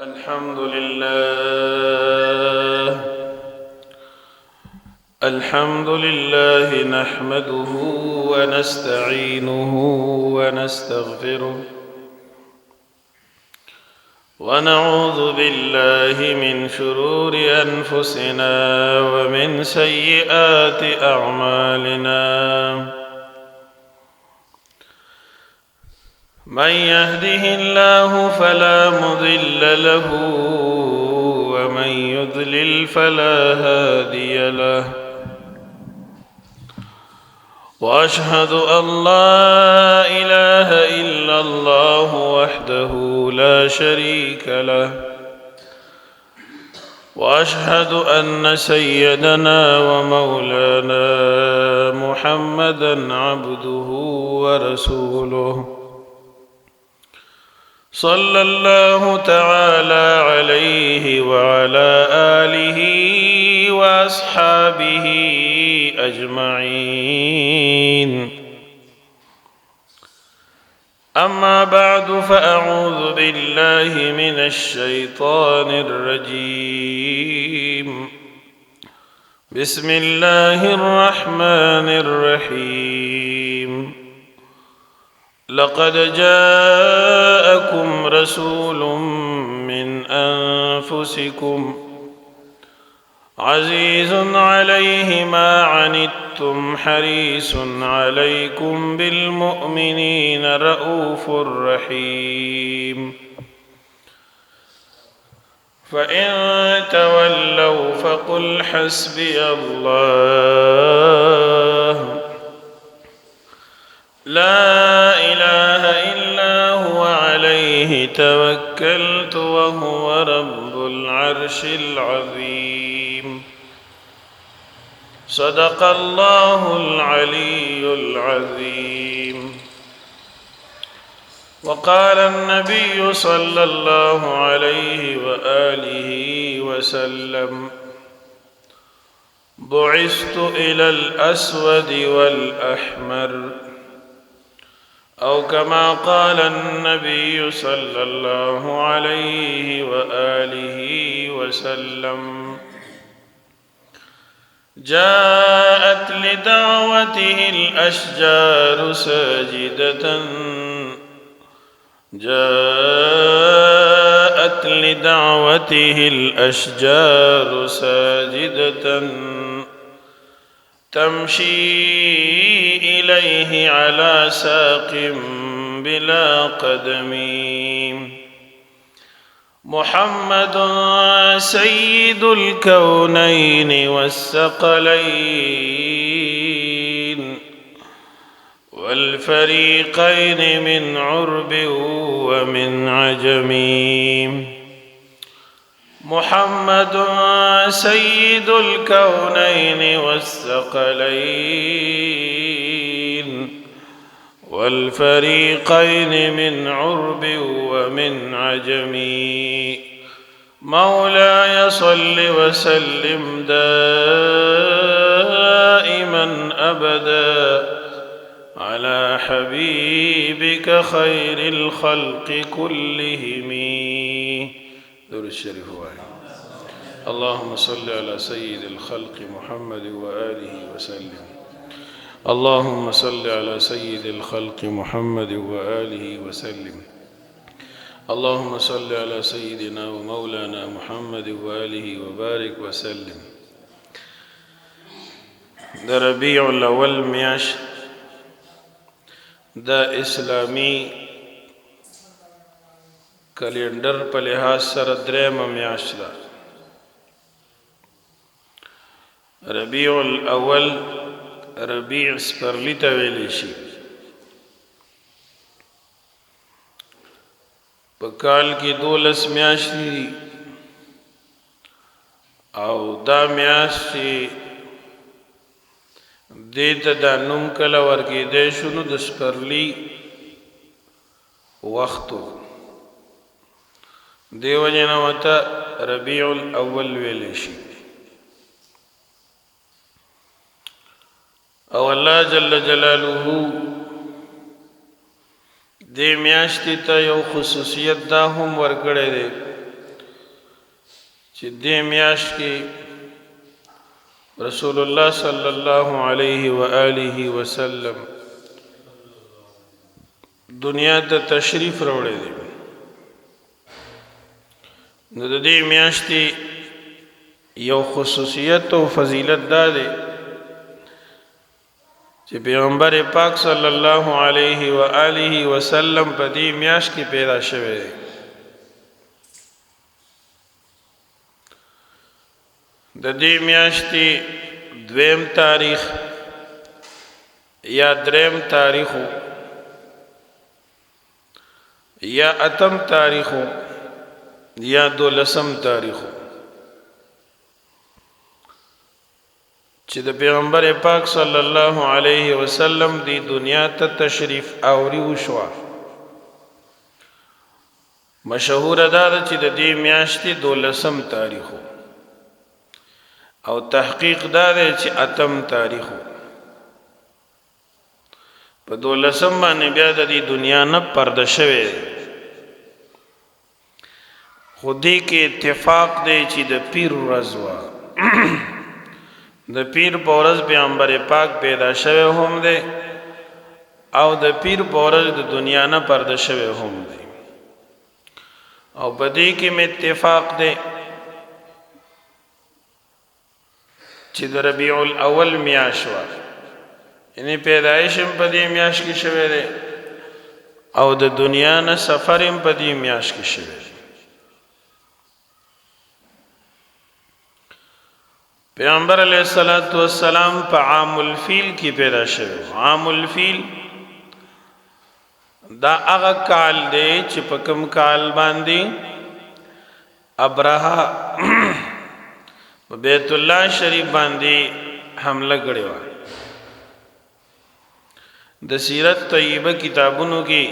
الحمد لله نحمده ونستعينه ونستغفره ونعوذ بالله من شرور أنفسنا ومن سيئات أعمالنا. من يهده الله فلا مضل له ومن يضلل فلا هادي له، وأشهد أن لا إله إلا الله وحده لا شريك له، وأشهد أن سيدنا ومولانا محمدًا عبده ورسوله، صلى الله تعالى عليه وعلى آله وأصحابه أجمعين. أما بعد، فأعوذ بالله من الشيطان الرجيم. بسم الله الرحمن الرحيم. لقد جاءكم رسول من أنفسكم عزيز عليه ما عنتم حريص عليكم بالمؤمنين رؤوف رحيم. فإن تولوا فقل حسبي الله لا إله إلا هو عليه توكلت وهو رب العرش العظيم. صدق الله العلي العظيم. وقال النبي صلى الله عليه وآله وسلم: بعثت إلى الأسود والأحمر، أو كما قال النبي صلى الله عليه وآله وسلم. جاءت لدعوته الأشجار ساجدة، جاءت لدعوته الأشجار ساجدة تمشي إليه على ساق بلا قدم. محمد سيد الكونين والثقلين والفريقين من عرب ومن عجم. محمد سيد الكونين والثقلين والفريقين من عرب ومن عجم. مولاي صل وسلم دائما أبدا على حبيبك خير الخلق كلهم. دور الشريف واحد. اللهم صل على سيد الخلق محمد وآله وسلم. اللهم صل على سيد الخلق محمد وآله وسلم. اللهم صل على سيدنا ومولانا محمد وآله وبارك وسلم. دا ربيع الأول میاشت دا اسلامی کلندر په لحاظ سره درېمه میاشت ده. ربیع الاول ربیع سپرلی ته ویلی شي. په کال کې 12 میاشتې دي او دا میاشتې دې ته دا نوم کله ورکېدی شو نو د سپرلی وختو دیو جنا وتا ربیع الاول ویلی شي. او الله جل جلاله دې میاشتې ته یو خصوصیت دا هم ورکړی دی چې دې میاشت کې رسول الله صلی الله علیه و آله وسلم دنیا ته تشریف راوړی دی. نو د دې میاشتې یو خصوصیت او فضیلت دا دی چې پیغمبر پاک صلی الله علیه و آله وسلم په دې میاشت کې پیدا شوی دی. د دې میاشتې دویم تاریخ یا دریم تاریخو یا اتم تاریخو یا دولسم تاریخو چې د پیغمبر پاک صلی الله علیه وسلم دی دنیا ته تشریف آوری وشوه. مشهور دا ده چې د دې میاشتې دولسم تاریخو او تحقیق دا دی چې اتم تاریخو. په دولسم باندې بیا د دې دنیا نه پرده شوی دی. خو دې کې اتفاق دی چې د پیر ورځ وه. د پیر په ورځ پیغمبر پاک پیدا شوی هم دی او د پیر په ورځ د دنیا نه پرده شوی هم دی. او په دې کې مې اتفاق دی چې د ربیع الاول میاشت وه، یعنی پیدایش هم په دې میاشت کې شوی دی او د دنیا نه سفر هم په دې میاشت کې شوی دی. پیغمبر علیہ السلام په عام الفیل کې پیدا شوی. عام الفیل دا هغه کال دی چې په کوم کال باندې ابرهه بیت الله شریف باندې حمله کړې وه. د سیرت طیبه کتابونو کې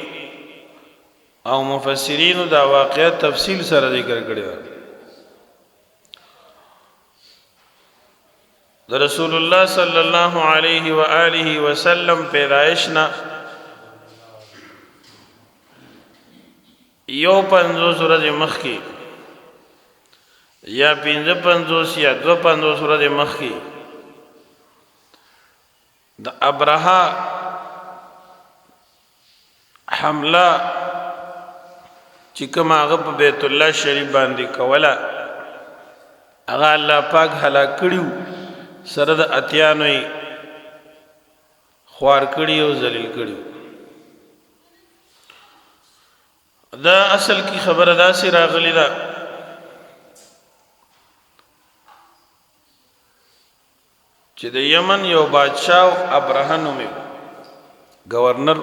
او مفسرینو دا واقعه تفصیل سره ذکر کړی ده. د رسول الله صلی الله علیه و آله وسلم پیدایش نه یو 50 ورځې مخکې یا 55 یا 52 ورځې مخکې د ابرهه حمله چې کوم هغه په بیت الله شریف باندې کوله هغه الله پاک هلاک کړیو، سره د اتیانوی خوار کړي او ذلیل کړي. دا اصل کی خبره داسې راغلی ده چې د یمن یو بادشاہ ابرهه نومي گورنر،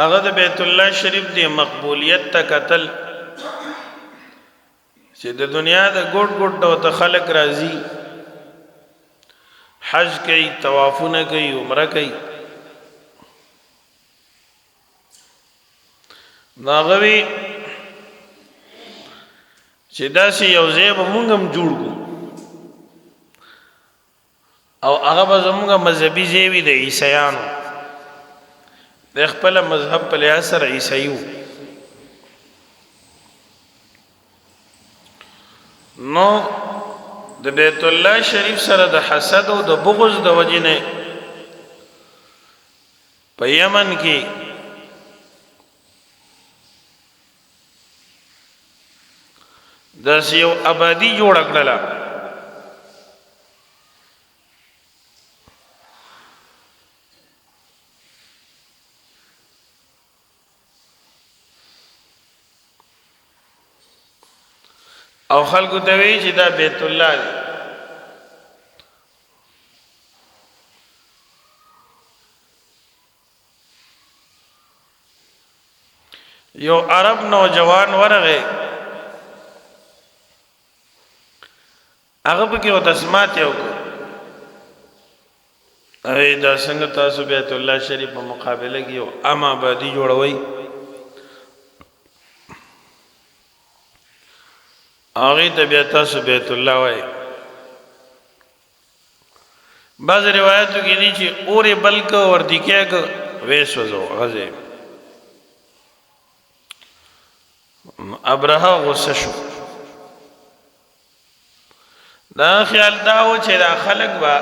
هغه د بیت الله شریف دی مقبولیت ته قتل چې د دنیا د ګوټ ګوټ ته خلق راځي، حج کوي، طوافونه کوي، عمره کوي. ناغوي چې داسې یو ځای به مونږ هم جوړ کړو او هغه به زمونږ مذهبي ځای وي د عیسیانو، د خپله مذهب په لحاظ سره عیسائی وو. نو د بیت الله شریف سره د حسد او د بغض د وجې نه په یمن کې داسې یو آبادي جوړه کړله او خلقو ته وی چې دا بیت الله دی. یو عرب نوجوان ورغه هغه پکې وته سمات یو ای دا څنګه تاسو بیت الله شریف په مقابله کې یو عام آبادی جوړوي. هغه ته بیا تاسو بیت الله وای. بعض روایتو کې دي چې اورې بلک ور دکې وېس وځو غزه ابرهه غصه شو دا خیال داو چې دا خلق با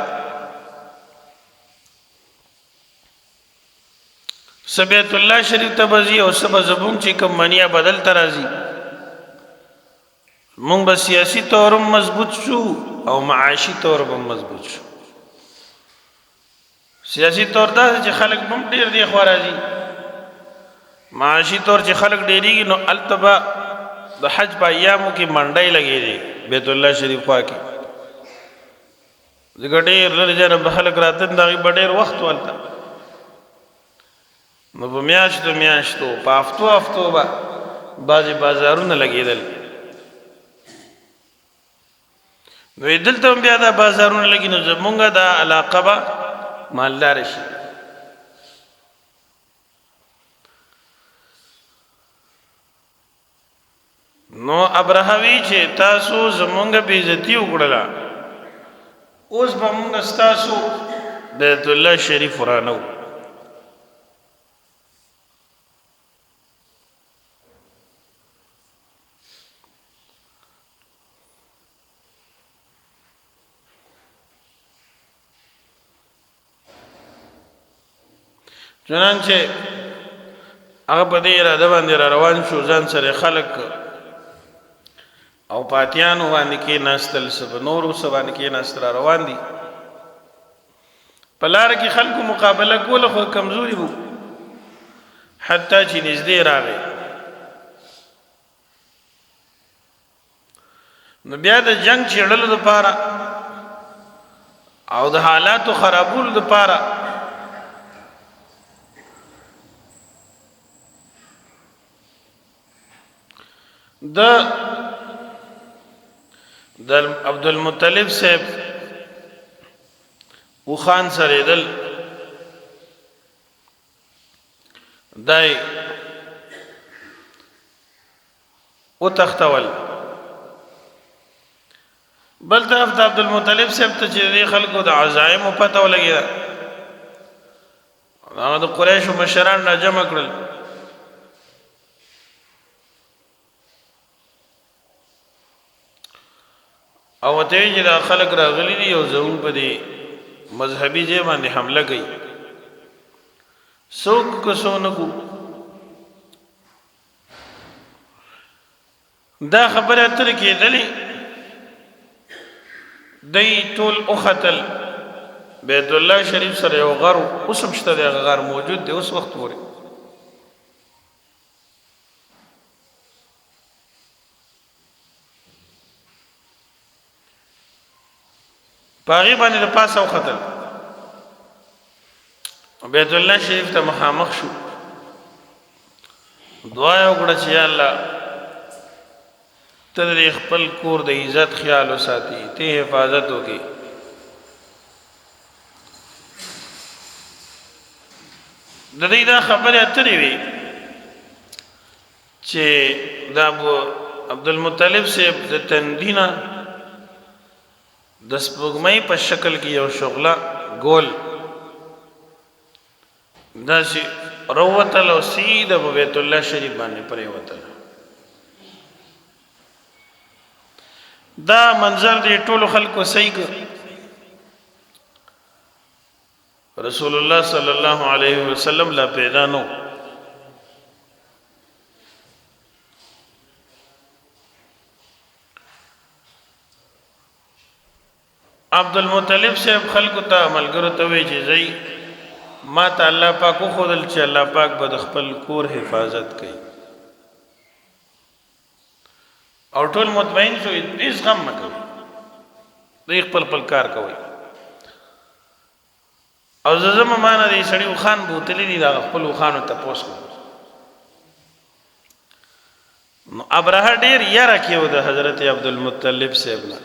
بیت الله شریف ته بزي او سبا زبون چې کوم منیا بدل ترازی مونږ به سیاسي طور مضبوط شو او معاشي طور به مضبوط شو سیاسي طور دا چې خلق بم ډیر دی خو راځي معاشي طور چې خلق ډیریږي نو التبا د حج په ایامو کې منډای لګي دي بیت الله شریف خوا کې زګډیر لږه به خلق راتن دا ډیر وخت ولته نو په میاشتو په هفتو به بعضې بازارونه لګېدل نو دلته هم بیا دا بازارونه لګي نو زمونږ دا علاقه به مالدار شي نو ابرهوی چې تاسو زمونږ بې عزتي وکړله اوس به مونږ ستاسو بیت الله شریف ورانو چنانچه هغه په دې اراده باندې را روان شو ځان سره خلق او پاتیانو باندې کې ناستل سب نورو سب باندې کې ناستل روان دي په لار کې خلکو مقابله کوله خو کمزوري وو حتی چې نږدې راغی نو بیا د جنگ چیړلو لپاره او د حالاتو خرابولو لپاره د عبدالمطلب صاحب او خان سره دل دای او تختول بل طرف د عبدالمطلب صاحب ته چې خلکو د عزایم پته ولګی هغه د قریش مشران را جمع کړل او ته چې دا خلق راغلي دي او زمون په دې مذهبي ځای باندې حمله کوي څوک کو سونکو دا خبره تر کېدلې دای ټول او قتل بیت الله شریف سره یو غر اوس هم شته دی غر موجود دی اوس وخت پورې پاغي باندې د پاسه او قتل بیت الله شریف ته مخامخ شو دعا وکړه چې یا الله ته دې خپل کور د عزت خیال وساتي ته حفاظت وکړي د دې دا خبره اترې وي چې دا ابو عبدالمطلب صاحب د تندینا د سپوږمۍ په شکل کې یو شغله ګول داسې روتل او سیده په بیت الله شریف باندې پرې وتل دا منظر دی ټولو خلکو صحیح کړ رسول الله صلی الله علیه وسلم لا پیدا نو عبدالمطلب صاحب خلکو ته ملګرو ته وی چې زئی ما ته الله پاک خودل چې الله پاک به د خپل کور حفاظت کوي او ټول مطمئن شو هیڅ غم نه کوي دوی خپل کار کوي او زما معنا دی سړی خان بوتلی دی دا خپل خانو ته پوس نو ابرهه ډیر یاره کېو د حضرت عبدالمطلب صاحب نه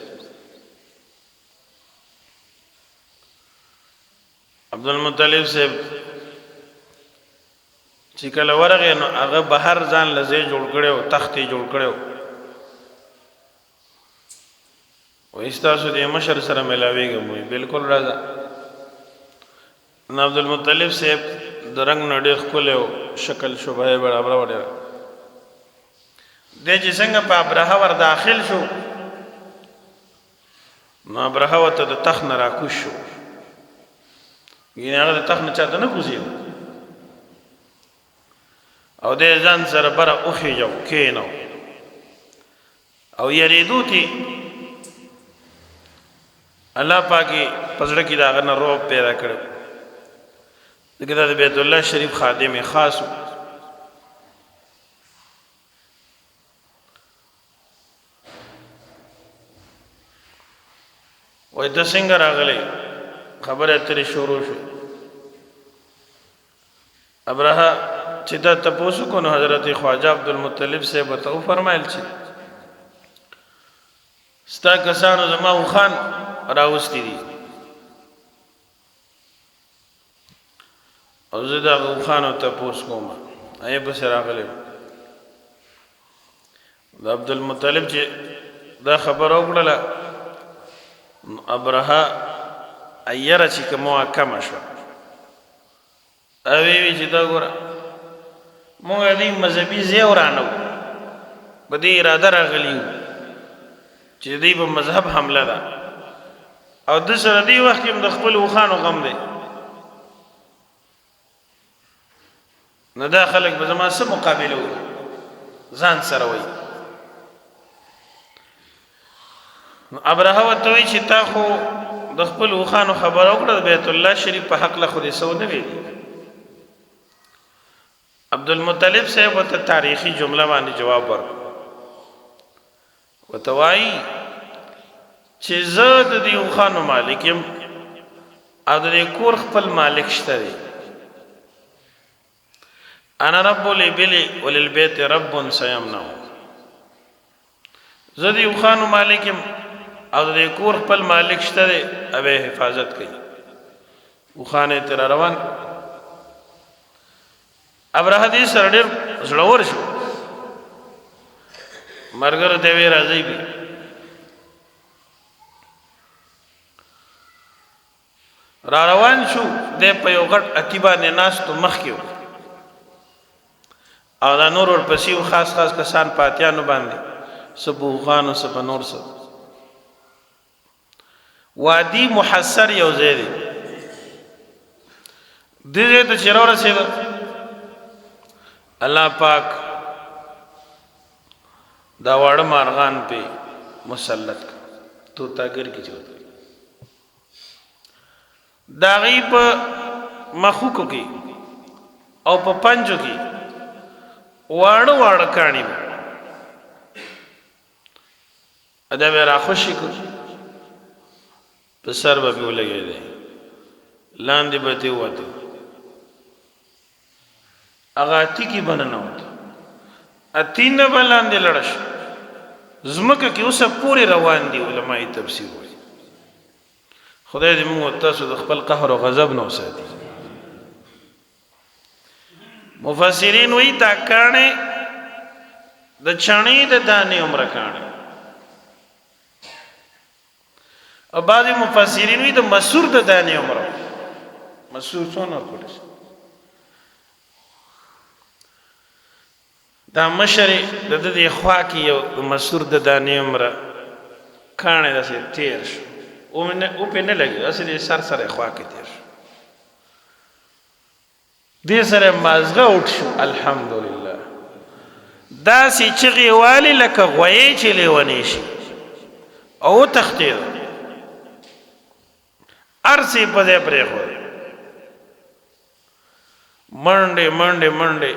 عبدالمطلب صاحب چې کله ورغی نو هغه بهر ځان لځې جوړ کړو تختې جوړ کړو وې تاسو دې مشر سره ملاويږم بالکل راځه نو عبدالمطلب صاحب د رنگ نډې خپل شکل شوبه برابر وړه دی چې څنګه په ابرهه ور داخل شو نو ابرهه ورته د تخت نه راکوز شو یعنې هغه د تخت نه چاته نه کوزېده او دی ځان سره بره وخېجو کېنو او یریدو تی الله پاکي په زړه کې د هغه نه رعب پیدا کړی ځکه دا د بیت الله شریف خادم خاص و وایي ته څنګه راغلی خبرې اترې شروع شوې ابرهه چې دا تپوس وکړو نو حضرت خواجه عبدالمطلب صاحب ورته وفرمایل چې ستا کسانو زما اوښان راوستي دي او زه د هغه اوښانو تپوس کوم هغې پسې راغلی د عبدالمطلب چې دا خبره وکړله نو ابرهه ایره چې کومه وه کمه شوه او وی چې دا ګوره مونږ دې مذهبي ځای ورانه وو په دې اراده راغلي وو چې دې په مذهب حمله ده او د سره دې وخت کې د خپل اوښانو غم دی نو دا خلک به زما څه مقابله وکړي ځان سره وایي نو ابرهه ورته وایي چې تا خو د خپل اوښانو خبره وکړه د بیت الله شریف په حق له خو دې څه ونه ویلي عبدالمطلب صاحب ورته تاریخي جمله باندې جواب ورکړ ورته وایي چې زه د دې اوښانو مالک یم او د دې کور خپل مالک شته دی انا رب الابل وللبيت رب سيمنع زه د اوښانو مالک یم او د دې کور خپل مالک شته دی او حفاظت کوي اوښان یې تر روان ابرهه دې سره ډېر زړور شو ملګرو ته ویې راځئ بي را روان شو دی په یو غټ اتي باندې ناست و مخکې و او دا نور ورپسې و خاص خاص کسان په اتیانو باندې څه په اوښانو څه په نور څه وادي محصر یو ځای دی دې ځای ته چې راورسېده الله پاک دا واړه مارغان پہ مسلط طوطاګر کې چوت دا غي په مخوکو کې او په پنجو کې واړه واړه کاڼي ادا به را خوشي کو په سر به ولګي دي لاندې به ته وته اغا اتی کی بننا ہوتا اتی نه بلاندې لړش زمکه کې اوسه پوری روان دي علماء تفسیر وایي خدای دې موږ تاسو د خپل قهر او غضب نه وساتي مفسرین وایي دا کانه د چڼې د دانې عمر کانه او بعضی مفسرین وایي د مسور د دانې عمر مسور څونه کوټه دا مشرې د دې خوا کې یو مسور د دانې عمره کاڼی داسې تیر شو او پې نه لګي داسې د سر سره خوا کې تیر شو دې سره مازغه وټ شو الحمدلله داسې چغې والې لکه غویې چې لیونی شي او وتښتېد هر څه یې په ځای پرېښود منډې منډې منډې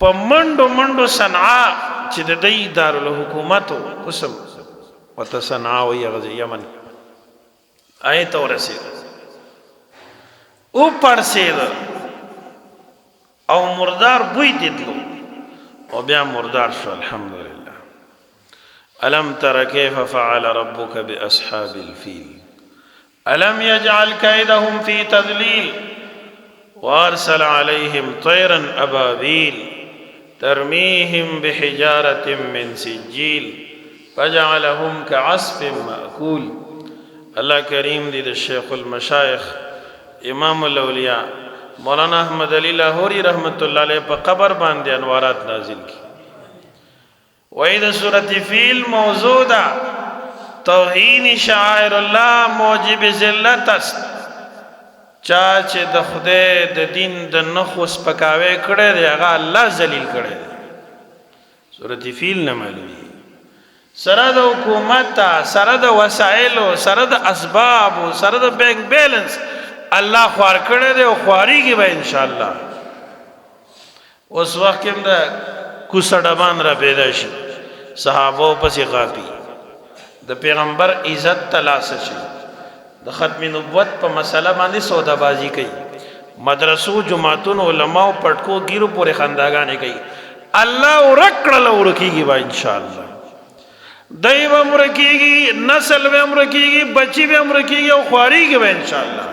په منډو منډو صنعا چې د دې دارالحکومت قسم وته صنعا وي هغه یمن آیت ورسېد او پړسېد او مردار بوی دیدلو او بیا مردار شو الحمدلله الم تر كيف فعل ربك باصحاب الفيل الم يجعل كيدهم في تضليل وارسل عليهم طيرا ابابيل ترميهم بحجارة من سجيل فجعلهم كعصف مأكول الله کریم دې د شیخ المشایخ امام الاولیاء مولانا احمد علی لاہوری رحمت الله علیه په قبر باندې انوارات نازل کی وای د سورۃ فیل موضوع ده توهین شعائر الله موجب ذلت است. چا چې د خدای د دین د نخو سپکاوی کړی دی هغه الله ذلیل کړی دی. سورۃ فیل نه معلومي سره د حکومت سره د وسایلو سره د اسباب سره د بینک بیلنس الله خوار کړی دی او خواریږي به ان شاء الله. اوس وخت کې د کوسړبان را پیدا شي صحابه پسې غاپي د پیغمبر عزت تلاش شي د ختم نبوت په مسله باندې سودا بازی کوي مدرسو جماعتون علماء پټکو ګیرو پورې خنداګانې کوي. الله ورکړل ورکیږي با ان شاء الله. دای به ورکیږي نسل به ورکیږي بچی به ورکیږي او خواریږي به ان شاء الله.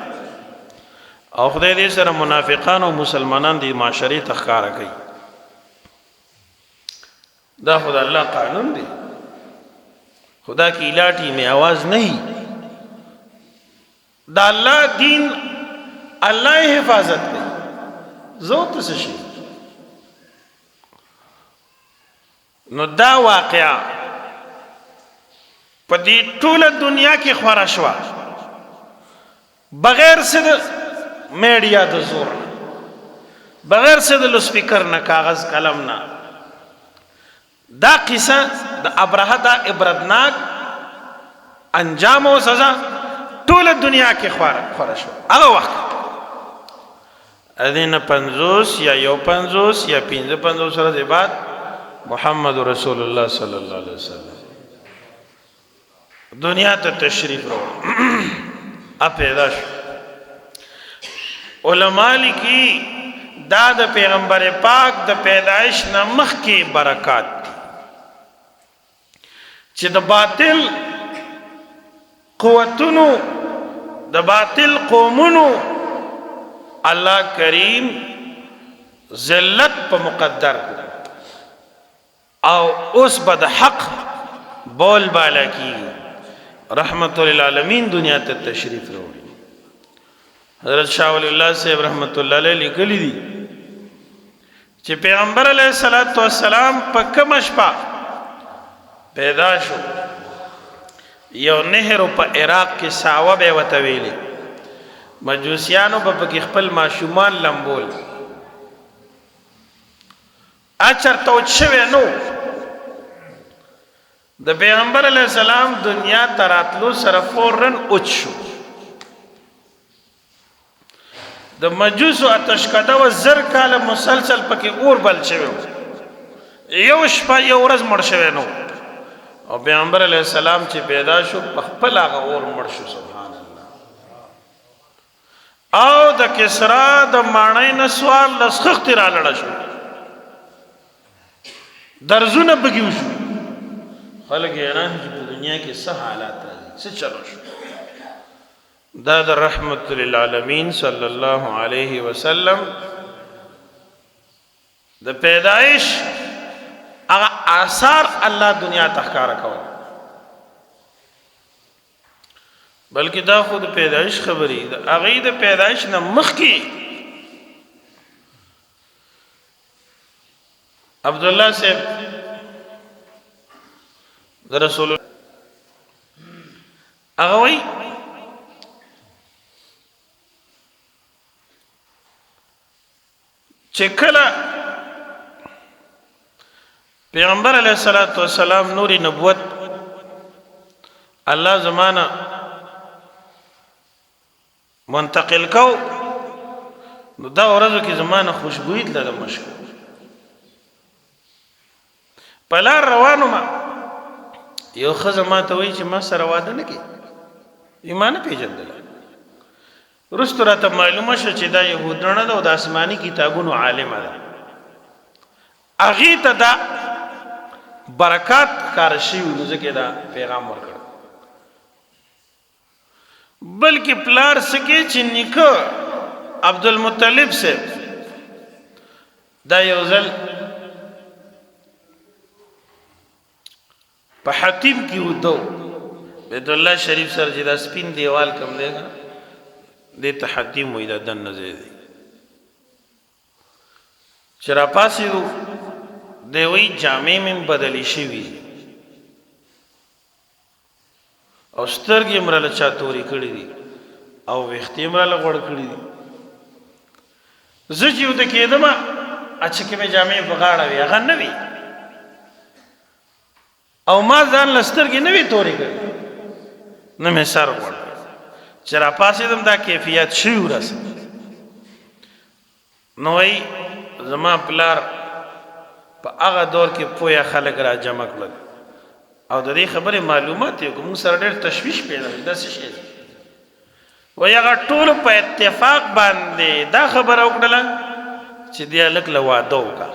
او خدای دې سره منافقان او مسلمانان دې معاشري تخکارا کوي. دا خدای الله قانون دی. خدا کی لاٹھی میں آواز نہیں. دا اللہ دین اللہ حفاظت کی زوت سشی نو دا واقعا پا دی طول دنیا کی خورشوا بغیر سے دا میڈیا دا زور بغیر سے دا لسپیکر نا کاغذ قلم نا دا قصہ دا ابرہا دا عبرتناک انجام و سزا طول دنیا کې خورا شو. هغه وخت ادینه 50 یا یو 50 یا 55 سره د بعد محمد رسول الله صلی الله علیه وسلم دنیا ته تشریف راوړ ا پیدا شو. علماء لیکي دا د پیغمبر پاک د پیدایش نه مخکې برکات دي چې د باطل قوتونو د باطل قومونو الله کریم ذلت په مقدر او اوس بد حق بول بالا کی رحمت للعالمین دنیا ته تشریف راوړي. حضرت شاہ ولی اللہ صاحب رحمت اللہ علیہ لکلی دی چې پیغمبر علیہ السلام په کوم شپه پیدا شو یو نهر په عراق کې ساوه به وته ویلي مجوسیانو په پکې خپل ماشومان لمبول اچر تو شوه نو د پیغمبر علیہ السلام دنیا تراتلو سره فورن اوچ شو. د مجوسو اتشکده و زر کاله مسلسل پکې اور بل شوه یو شپه یو ورځ مړ شوه نو او پیغمبر علیہ السلام چې پیدا شو په خپل هغه اور مړ شو. سبحان الله. او د کسرا د ماڼۍ نسوال لسخت را لړ شو درزونه بګیو شو خلک ایران چې په دنیا کې څه حالات راځي څه چلو شو. دا د رحمت للعالمین صلی الله علیه وسلم د پیدایش هغه آثار الله دنیا تخکارا کول بلکې دا خود پیدایش خبري د هغه د پیدایش نه مخکې عبد الله صاحب د رسول هغه وای چې کله پیغمبر علیہ السلام نوری نبوت الله زمانہ منتقل کو نو دا ورځو کې زمانہ خوشبوئی تل مشکو پلار روانو ما یو خزما ته وی چې ما سره واده نه کی ایمان پیژندل رستو راته معلومه شو چې دا يهودانه د آسماني کتابونو عالم ده اغه ته دا برکات کار شي نو ځکه دا پیغام ورکړ بلکې پلار سکه چې نیکه عبد المطلب سے دا یو ځل په حتیم کې ودو بیت الله شریف سره چې دا سپین دیوال کم دیګا د ته حتیم وې دا دن نه زیدي چر پاسې دی وی جامې مې بدلې شوي او سترګې مې راله چا تورې کړي دي او ویښتې مې راله غوړ کړي دي زه چې وده کېدم اچکې مې جامې په غاړه وي هغه نه وي او ما ځان له سترګې نه وي تورې کړي نه مې سر غوړ چې را پاسېدم دا کیفیت شوي ورسه نو وایي زما پلار په هغه دور کې پوهه خلک را جمع کړل او د دې خبرې معلومات یې کوم سره ډېر تشویش پیدا شو داسې شی وایي هغه ټول په اتفاق باندې دا خبره وکړله چې دی هلک له واده وکړه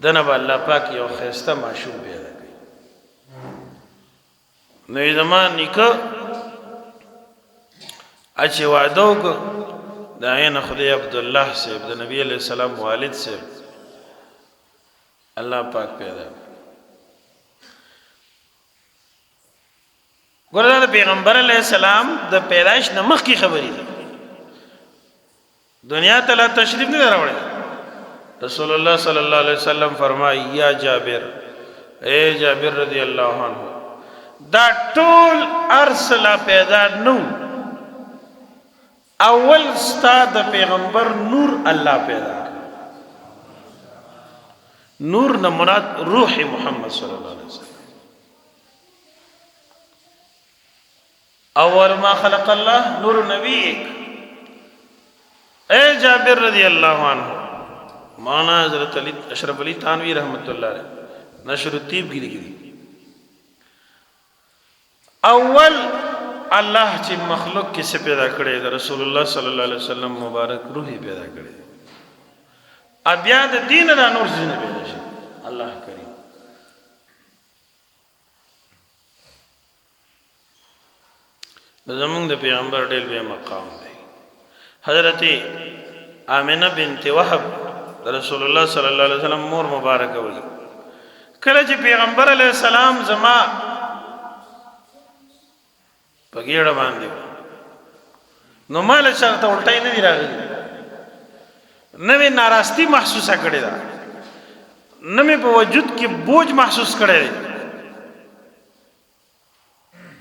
دنه به الله پاک یو ښایسته ماشوم پیدا کوي نو یې زما نیکه چې واده وکړه د هغې نه خدای عبدالله صاحب د نبي علیه السلام والد صاحب الله پاک پیدا ګوره دا د پیغمبر علیه السلام د پیدایش نه مخکې خبرې دي دنیا ته لا تشریف نه دی راوړی رسول الله صلی الله علیه وسلم فرمایي یا جابر اے جابر رضی الله عنه دا ټول ارسلا پیدا نو اول ستا د پیغمبر نور الله پیدا نور نه مراد روح محمد صلی الله علیه وسلم اول ما خلق الله نور نبیک اے جابر رضی اللہ عنہ مولانا حضرت علی اشرف علی تھانوی رحمت اللہ علیہ نشر الطیب کی لکھی اول اللہ چی مخلوق کسے پیدا کرے دا رسول اللہ صلی اللہ علیہ وسلم مبارک روحی پیدا کرے اب یاد دین دا نور زینے پیدا شد اللہ کریم زمون د پیغمبر ډېر به مقام دی حضرت آمنه بنت وهب رسول الله صلی الله علیه وسلم مور مبارکه وي کله چې پیغمبر علیه السلام زما په ګیړه باندې نو مال شرط الټای نه دی راغلی نوې ناراستی محسوسه کړې ده نوې په وجود کې بوج محسوس کړی دی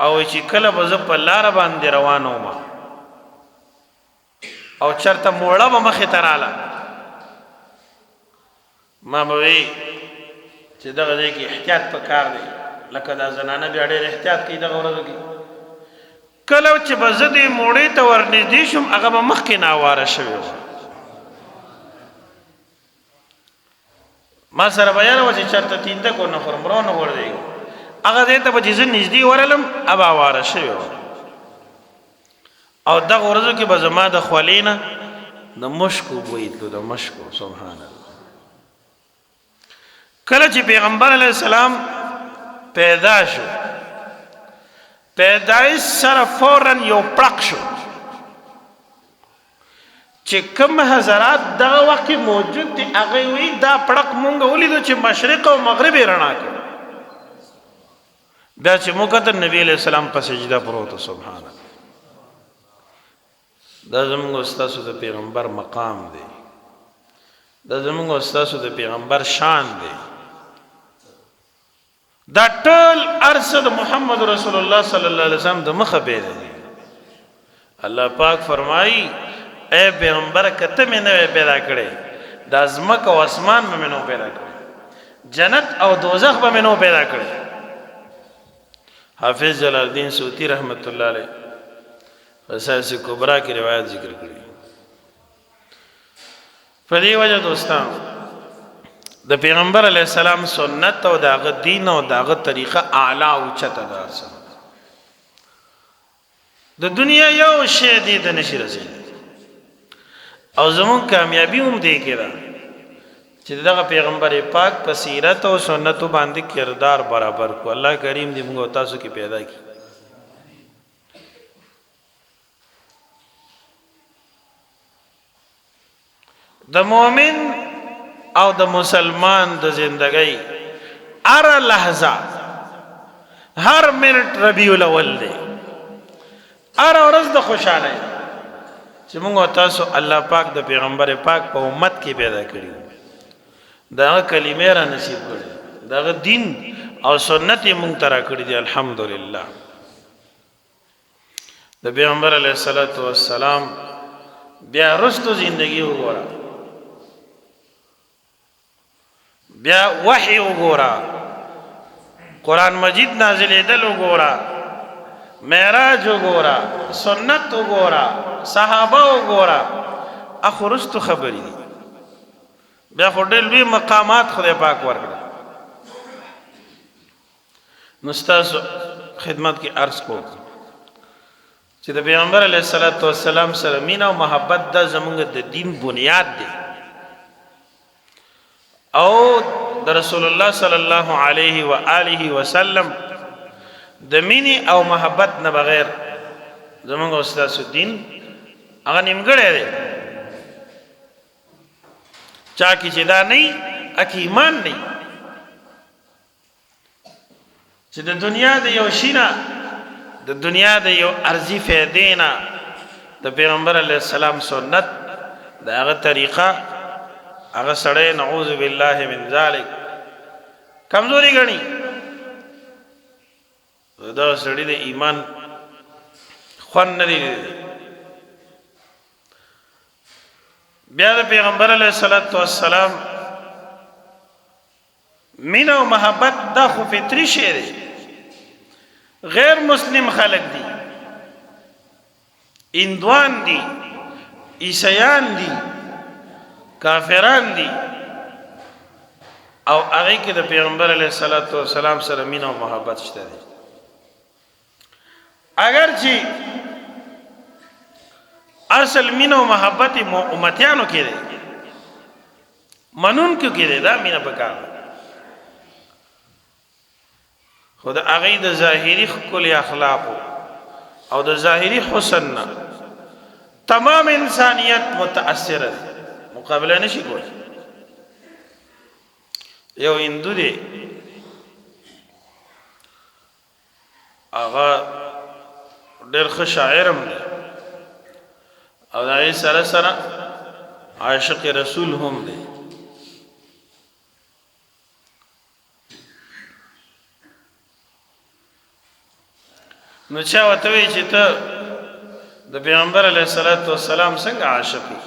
او چې کله به زه په لاره باندې روان وم او چېرته موړه به مخې ته راله ما به وی چې دغه ځای کې احتیاط پکار دی لکه دا زنانه بیا ډېر احتیاط کوي دغه ورځو کې کله چې به زه دې موړې ته ورنږدې شوم هغه به مخکې ناواره شوې وه ما سره بیانه وه چې چېرته تینده کو نه خورم رو نه ورځېږم هغه ځای ته به چې زه نږدې ورغلم اب اواره شوې وه او دغه ورځو کې به زما د خولې نه د مشکو بوی تلو د مشکو سبحان الله کله چې پیغمبر علیه السلام پیدا شو پیدایش سره فوراً یو پړق شو چې کوم حضرات دغه وخت کې موجود دي هغه وایي دا پړق مونږ ولیدو چې مشرق او مغرب یې رڼا کړ بیا چې موږ کتل نبی علیہ السلام په سجده پروت سبحان الله دا زموږ ستاسو د پیغمبر مقام دی دا زموږ ستاسو د پیغمبر شان دی دا ټول عرصه د محمد رسول الله صلی الله علیه وسلم د مخه پیدا دی الله پاک فرمایي اے پیغمبر کته مې نه پیدا کړې دا ځمکه او اسمان مې نه پیدا کړې جنت او دوزخ به مې نه پیدا کړې حافظ جلال الدین سوتی رحمت اللہ علیہ وسائس کبرا کی روایت ذکر کری فدی وجہ دوستان دا پیغمبر علیہ السلام سنت او داغ دین او داغ طریقہ اعلی او چتا دا سن دا دنیا یو شی دی د نشي رسید او زمون کامیابی هم دی کړه چې دغه پیغمبر پاک په سیرت او سنت باندې کردار برابر کو الله کریم دې موږ تاسو کې پیدا کړي د مؤمن او د مسلمان د زندګۍ هر لحظه هر منټ ربیع الاول دی هر ورځ د خوشاله چې موږ تاسو الله پاک د پیغمبر پاک په امت کې پیدا کړی دغه کلمې را نصیب کړي دغه دین او سنت یې مونږ ته راکړي دي الحمدلله د پیغمبر علیه الصلاة والسلام بیا رستو زندگی وګوره بیا وحی وګوره قرآن مجید نازلېدل وګوره معراج وګوره سنت وګوره صحابه وګوره اخو رستو خبرې دي بیا خو ډېر لوی مقامات خدای پاک ورکړه نو ستاسو خدمت کې عرض کوم چې د پیغمبر علیه الصلاة والسلام سره مینه او محبت دا زمونږ د دین بنیاد دی او د رسول الله صلی الله علیه و آله وسلم د مینې او محبت نه بغیر زمونږ او ستاسو دین هغه نیمګړی دی چا کې چې دا نه اکی ایمان نه چې د دنیا د یو شي نه د دنیا د یو ارضی فیدې نه د پیغمبر علیه السلام سنت د هغه طریقه هغه سړی نعوذ بالله من ذلک کمزوري ګڼي دا سړی د ایمان خوند نه دی بیا د پیغمبر علیه الصلاة والسلام مینه او محبت دا خو فطري شی دی غیر مسلم خلق دی هندوان دی عیسیان دی کافران دی او هغه کې د پیغمبر علیه الصلاة والسلام سره مینه او محبت شته دی اگر چې اصل مینه او محبت امتیانو کې دی منون کې دی دا مینه پکار خود هغه د ظاهری خپل اخلاق او د ظاهری حسن نه تمام انسانیت متاثر ده مقابله نشي کولی یو هندو دی هغه ډېر ښه شاعر هم دی او د هغې سره سره عاشق رسول هم دی نو چا ورته وایي چې ته د پیغمبر علیه الصلاة والسلام څنګه عاشق یې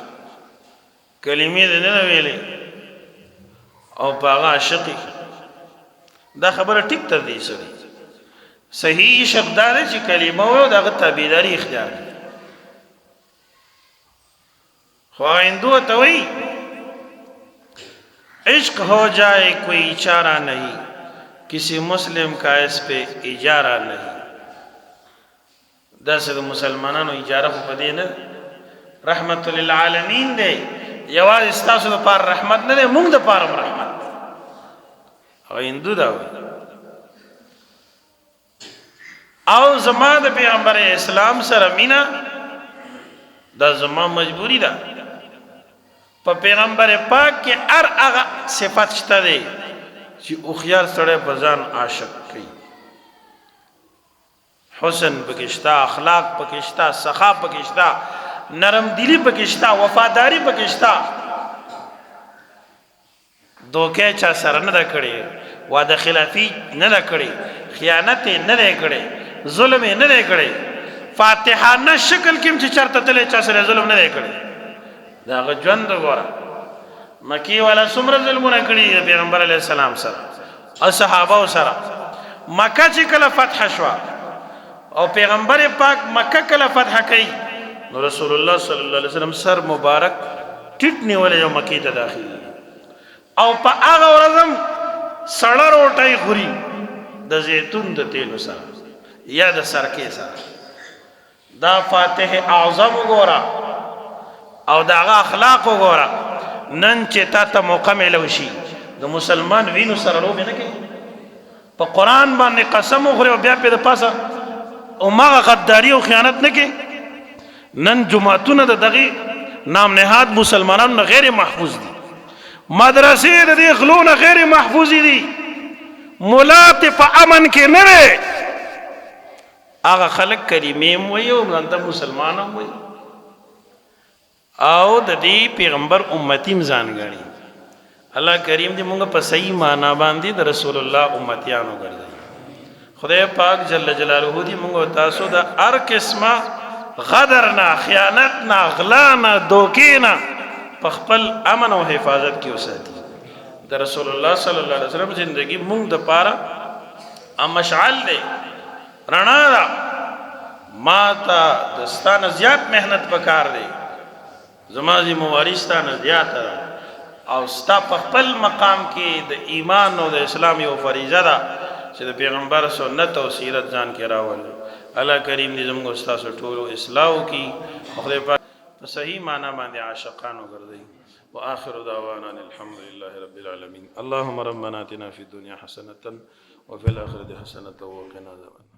کلمې دې نه ویلې او په هغه عاشق یې دا خبره ټیک تر دی سړي صحیح شب دا دی چې کلمه وایو د هغه تابعداري اختیار کړي خو هندو ته وایي عشق ہو جائے کوئی چارہ نہیں کسی مسلم کا اس پہ اجارہ نہیں دا سه مسلمانانو اجاره خو پدې نه رحمت للعالمین دی یواز استاسو د پار رحمت نه دی موږ د پار رحمت او هندو دا او زما د پیغمبر اسلام سره مینا دا زما مجبوری ده په پیغمبر پاک کې هر هغه صفات شته دی چې او خيار سره په ځان عاشق کوي حسن پکشتا اخلاق پکشتا سخا پکشتا نرم دلی پکشتا وفاداری پکشتا دوکه چا سره نه کړي وعده خلافی نه کړي خیانت نه کړي ظلم نه کړي فاتحانه شکل کې چې چرته تل چا سره ظلم نه کړي دا ژوند وګوره مکی والا څومره ظلمونه کړي پیغمبر علیه السلام سره او صحابه سره مکه چې کله فتح شو او پیغمبر پاک مکه کله فتح کړي نو رسول الله صلی الله علیه وسلم سر مبارک ټیټ نیولې یو مکی ته داخل او په هغه ورځم سړه روټي خوري د زیتون د تیلو سره یا د سرکې سره دا فاتح اعظم وګوره او دا هغه اخلاق وګوره نن چې تا ته موقع ملوشي د مسلمان وینو سره لوبې نه کوي په قرآن باندې قسم وخوري او بیا په د پاسه او ماغه غداری او خیانت نه کوي نن جمعتونه د دغه نام نهاد مسلمانانو غیر محفوظ دي مدرسې د دې خلونه غیر محفوظ دي مولات په امن کې نه وي هغه خلک کریمې وي او د مسلمانانو وي او د دې پیغمبر امتی مزان غړي الله کریم دې موږ په صحیح معنا باندې د رسول الله امتیانو ګرځي خدای پاک جل جلاله دې موږ تاسو د هر قسمه غدر نه خیانت نه غلا نه دوکې نه په خپل امن او حفاظت کې وساتي د رسول الله صلی الله علیه وسلم زندگی موږ د پاره مشعل دی رڼا ده ما ته دستانه زیات مهنت پکار دی زما ذمہواری ستانه زیاته ده او ستا په خپل مقام کې د ایمان او د اسلام یو فریضه ده چې د پیغمبر سنت او سیرت ځان کې راول الله کریم دې زموږ استاد ټولو اصلاح کی خدای پاک په صحیح معنا باندې عاشقانو ګرځي واخر دعوانا الحمد لله رب العالمين اللهم ربنا اتنا في الدنيا حسنه وفي الاخره حسنه وقنا عذاب النار